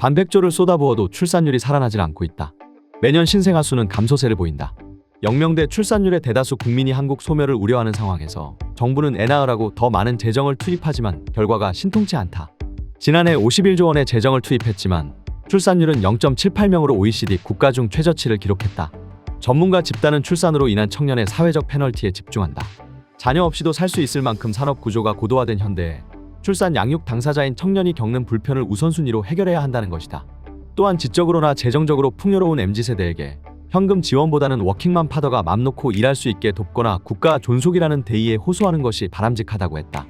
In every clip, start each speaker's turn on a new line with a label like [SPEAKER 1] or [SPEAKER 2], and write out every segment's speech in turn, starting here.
[SPEAKER 1] 반백조를 쏟아부어도 출산율이 살아나질 않고 있다. 매년 신생아 수는 감소세를 보인다. 영명대 출산율의 대다수 국민이 한국 소멸을 우려하는 상황에서 정부는 애 낳으라고 더 많은 재정을 투입하지만 결과가 신통치 않다. 지난해 51조 원의 재정을 투입했지만 출산율은 0.78명으로 OECD 국가 중 최저치를 기록했다. 전문가 집단은 출산으로 인한 청년의 사회적 페널티에 집중한다. 자녀 없이도 살 수 있을 만큼 산업 구조가 고도화된 현대에 출산 양육 당사자인 청년이 겪는 불편을 우선순위로 해결해야 한다는 것이다. 또한 지적으로나 재정적으로 풍요로운 MZ세대에게 현금 지원보다는 워킹맘 파더가 맘 놓고 일할 수 있게 돕거나 국가 존속이라는 대의에 호소하는 것이 바람직하다고 했다.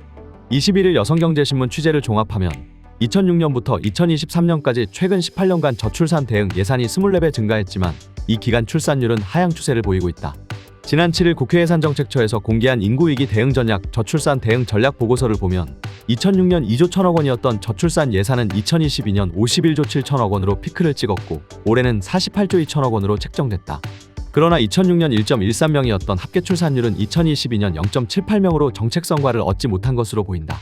[SPEAKER 1] 21일 여성경제신문 취재를 종합하면 2006년부터 2023년까지 최근 18년간 저출산 대응 예산이 24배 증가했지만 이 기간 출산율은 하향 추세를 보이고 있다. 지난 7일 국회 예산정책처에서 공개한 인구위기 대응 전략 저출산 대응 전략 보고서를 보면 2006년 2조 1천억 원이었던 저출산 예산은 2022년 51조 7천억 원으로 피크를 찍었고 올해는 48조 2천억 원으로 책정됐다. 그러나 2006년 1.13명이었던 합계 출산율은 2022년 0.78명으로 정책 성과를 얻지 못한 것으로 보인다.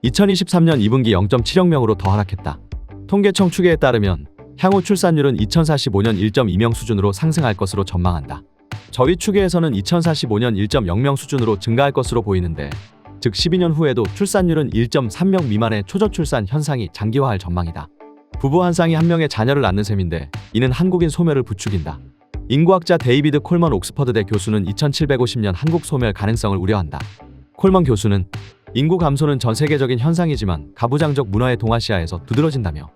[SPEAKER 1] 2023년 2분기 0.7명으로 더 하락했다. 통계청 추계에 따르면 향후 출산율은 2045년 1.2명 수준으로 상승할 것으로 전망한다. 저희 추계에서는 2045년 1.0명 수준으로 증가할 것으로 보이는데 즉 12년 후에도 출산율은 1.3명 미만의 초저출산 현상이 장기화할 전망이다. 부부 한 쌍이 한 명의 자녀를 낳는 셈인데 이는 한국인 소멸을 부추긴다. 인구학자 데이비드 콜먼 옥스퍼드대 교수는 2750년 한국 소멸 가능성을 우려한다. 콜먼 교수는 인구 감소는 전 세계적인 현상이지만 가부장적 문화의 동아시아에서 두드러진다며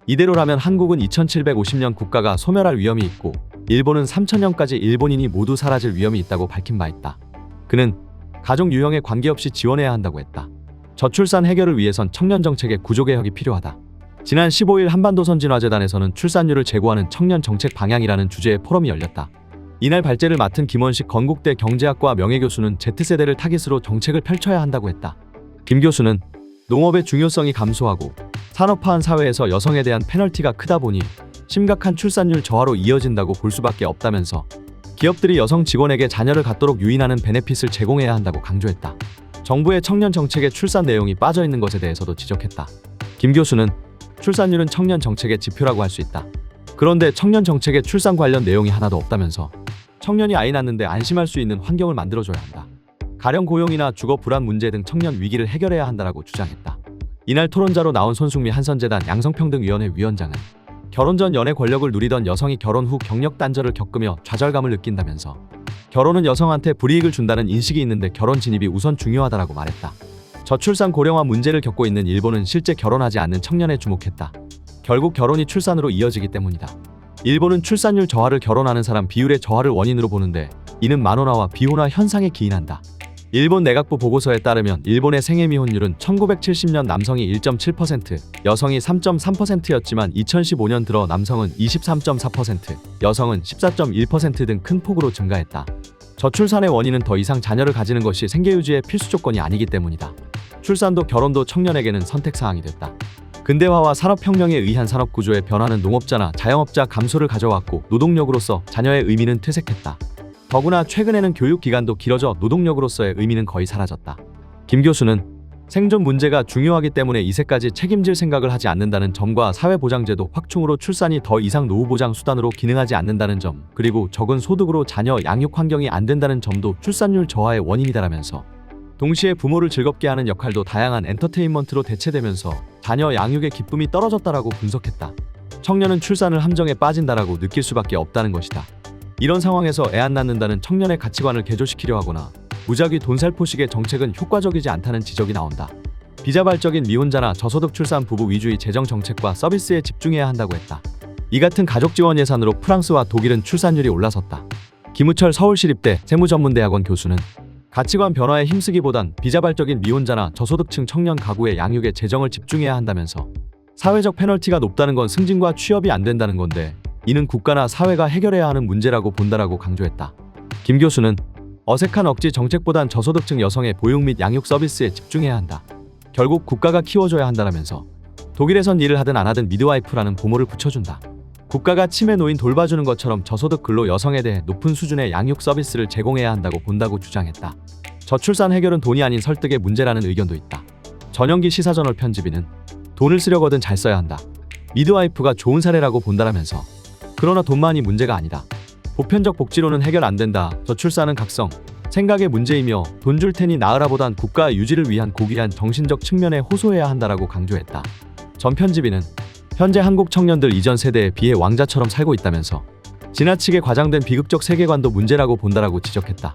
[SPEAKER 1] 이대로라면 한국은 2750년 국가가 소멸할 위험이 있고 일본은 3000년까지 일본인이 모두 사라질 위험이 있다고 밝힌 바 있다. 그는 가족 유형에 관계없이 지원해야 한다고 했다. 저출산 해결을 위해선 청년 정책의 구조개혁이 필요하다. 지난 15일 한반도선진화재단에서는 출산율을 제고하는 청년 정책 방향이라는 주제의 포럼이 열렸다. 이날 발제를 맡은 김원식 건국대 경제학과 명예교수는 Z세대를 타깃으로 정책을 펼쳐야 한다고 했다. 김 교수는 농업의 중요성이 감소하고 산업화한 사회에서 여성에 대한 페널티가 크다 보니 심각한 출산율 저하로 이어진다고 볼 수밖에 없다면서 기업들이 여성 직원에게 자녀를 갖도록 유인하는 베네핏을 제공해야 한다고 강조했다. 정부의 청년 정책에 출산 내용이 빠져 있는 것에 대해서도 지적했다. 김 교수는 출산율은 청년 정책의 지표라고 할 수 있다. 그런데 청년 정책에 출산 관련 내용이 하나도 없다면서 청년이 아이 낳는데 안심할 수 있는 환경을 만들어줘야 한다. 가령 고용이나 주거 불안 문제 등 청년 위기를 해결해야 한다라고 주장했다. 이날 토론자로 나온 손숙미 한선재단 양성평등위원회 위원장은 결혼 전 연애 권력을 누리던 여성이 결혼 후 경력 단절을 겪으며 좌절감을 느낀다면서 결혼은 여성한테 불이익을 준다는 인식이 있는데 결혼 진입이 우선 중요하다라고 말했다. 저출산 고령화 문제를 겪고 있는 일본은 실제 결혼하지 않는 청년에 주목했다. 결국 결혼이 출산으로 이어지기 때문이다. 일본은 출산율 저하를 결혼하는 사람 비율의 저하를 원인으로 보는데 이는 만혼화와 비혼화 현상에 기인한다. 일본 내각부 보고서에 따르면 일본의 생애 미혼율은 1970년 남성이 1.7%, 여성이 3.3%였지만 2015년 들어 남성은 23.4%, 여성은 14.1% 등 큰 폭으로 증가했다. 저출산의 원인은 더 이상 자녀를 가지는 것이 생계유지의 필수 조건이 아니기 때문이다. 출산도 결혼도 청년에게는 선택사항이 됐다. 근대화와 산업혁명에 의한 산업구조의 변화는 농업자나 자영업자 감소를 가져왔고 노동력으로서 자녀의 의미는 퇴색했다. 더구나 최근에는 교육기간도 길어져 노동력으로서의 의미는 거의 사라졌다. 김 교수는 생존 문제가 중요하기 때문에 이세까지 책임질 생각을 하지 않는다는 점과 사회보장제도 확충으로 출산이 더 이상 노후보장 수단으로 기능하지 않는다는 점, 그리고 적은 소득으로 자녀 양육 환경이 안 된다는 점도 출산율 저하의 원인이다라면서 동시에 부모를 즐겁게 하는 역할도 다양한 엔터테인먼트로 대체되면서 자녀 양육의 기쁨이 떨어졌다라고 분석했다. 청년은 출산을 함정에 빠진다라고 느낄 수밖에 없다는 것이다. 이런 상황에서 애 안 낳는다는 청년의 가치관을 개조시키려 하거나 무작위 돈살포식의 정책은 효과적이지 않다는 지적이 나온다. 비자발적인 미혼자나 저소득 출산 부부 위주의 재정 정책과 서비스에 집중해야 한다고 했다. 이 같은 가족 지원 예산으로 프랑스와 독일은 출산율이 올라섰다. 김우철 서울시립대 세무전문대학원 교수는 가치관 변화에 힘쓰기보단 비자발적인 미혼자나 저소득층 청년 가구의 양육에 재정을 집중해야 한다면서 사회적 페널티가 높다는 건 승진과 취업이 안 된다는 건데 이는 국가나 사회가 해결해야 하는 문제라고 본다라고 강조했다. 김 교수는 어색한 억지 정책보단 저소득층 여성의 보육 및 양육 서비스에 집중해야 한다. 결국 국가가 키워줘야 한다라면서 독일에선 일을 하든 안 하든 미드와이프라는 보모를 붙여준다. 국가가 치매 노인 돌봐주는 것처럼 저소득 근로 여성에 대해 높은 수준의 양육 서비스를 제공해야 한다고 본다고 주장했다. 저출산 해결은 돈이 아닌 설득의 문제라는 의견도 있다. 전영기 시사저널 편집인은 돈을 쓰려거든 잘 써야 한다. 미드와이프가 좋은 사례라고 본다라면서 그러나 돈만이 문제가 아니다. 보편적 복지로는 해결 안 된다. 저출산은 각성, 생각의 문제이며 돈 줄 테니 낳으라보단 국가 유지를 위한 고귀한 정신적 측면에 호소해야 한다라고 강조했다. 전 편집인은 현재 한국 청년들 이전 세대에 비해 왕자처럼 살고 있다면서 지나치게 과장된 비극적 세계관도 문제라고 본다라고 지적했다.